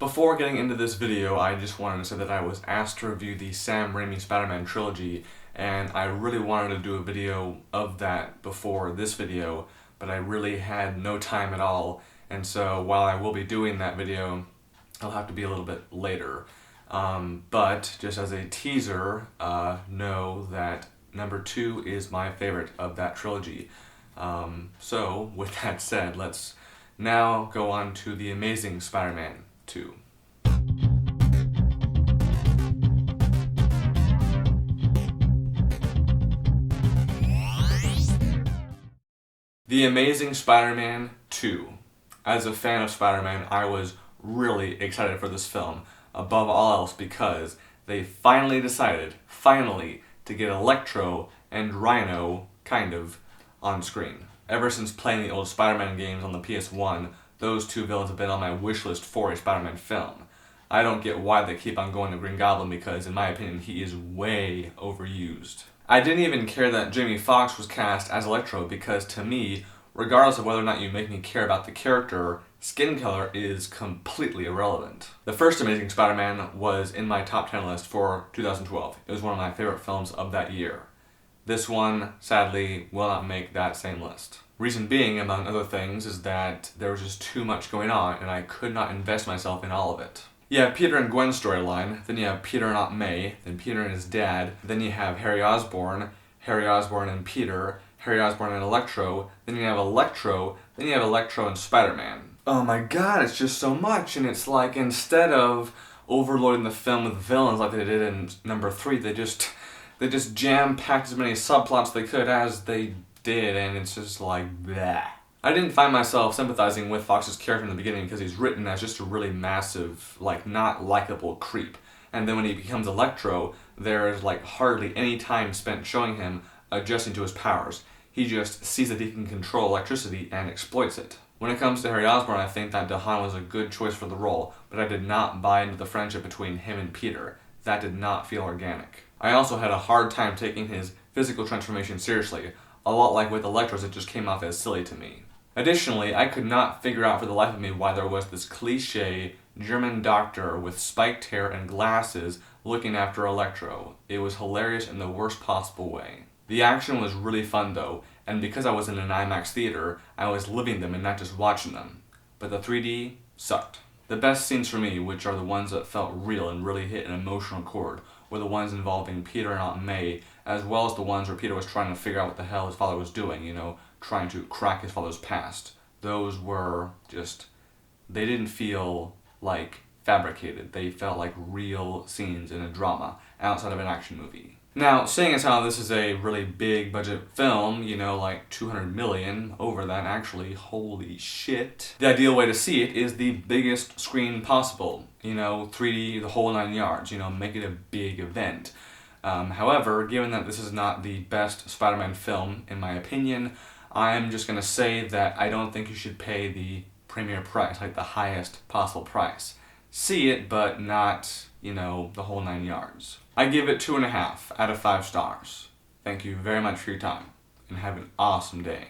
Before getting into this video, I just wanted to say that I was asked to review the Sam Raimi Spider-Man trilogy, and I really wanted to do a video of that before this video, but I really had no time at all, and so while I will be doing that video, it'll have to be a little bit later. But just as a teaser, know that number 2 is my favorite of that trilogy. So with that said, let's now go on to The Amazing Spider-Man 2. The Amazing Spider-Man 2. As a fan of Spider-Man, I was really excited for this film, above all else because they finally decided, to get Electro and Rhino, kind of, on screen. Ever since playing the old Spider-Man games on the PS1, those two villains have been on my wish list for a Spider-Man film. I don't get why they keep on going to Green Goblin because, in my opinion, he is way overused. I didn't even care that Jamie Foxx was cast as Electro because, to me, regardless of whether or not you make me care about the character, skin color is completely irrelevant. The first Amazing Spider-Man was in my top 10 list for 2012. It was one of my favorite films of that year. This one, sadly, will not make that same list. Reason being, among other things, is that there was just too much going on and I could not invest myself in all of it. You have Peter and Gwen's storyline, then you have Peter and Aunt May, then Peter and his dad, then you have Harry Osborn and Peter, Harry Osborn and Electro, then you have Electro, then you have Electro and Spider-Man. Oh my god, it's just so much, and it's like, instead of overloading the film with villains like they did in number 3, they just jam-packed as many subplots they could as they did, and it's just like, bleh. I didn't find myself sympathizing with Fox's character in the beginning because he's written as just a really massive, not likable creep. And then when he becomes Electro, there's hardly any time spent showing him adjusting to his powers. He just sees that he can control electricity and exploits it. When it comes to Harry Osborn, I think that DeHaan was a good choice for the role, but I did not buy into the friendship between him and Peter. That did not feel organic. I also had a hard time taking his physical transformation seriously. A lot like with Electro's, it just came off as silly to me. Additionally, I could not figure out for the life of me why there was this cliché German doctor with spiked hair and glasses looking after Electro. It was hilarious in the worst possible way. The action was really fun though, and because I was in an IMAX theater, I was living them and not just watching them. But the 3D sucked. The best scenes for me, which are the ones that felt real and really hit an emotional chord, were the ones involving Peter and Aunt May, as well as the ones where Peter was trying to figure out what the hell his father was doing, trying to crack his father's past. Those were just, they didn't feel like fabricated. They felt like real scenes in a drama, outside of an action movie. Now, seeing as how this is a really big budget film, like 200 million, over that actually, holy shit. The ideal way to see it is the biggest screen possible. 3D, the whole 9 yards, make it a big event. However, given that this is not the best Spider-Man film, in my opinion, I'm just going to say that I don't think you should pay the premiere price, the highest possible price. See it, but not, the whole 9 yards. I give it 2.5 out of 5 stars. Thank you very much for your time, and have an awesome day.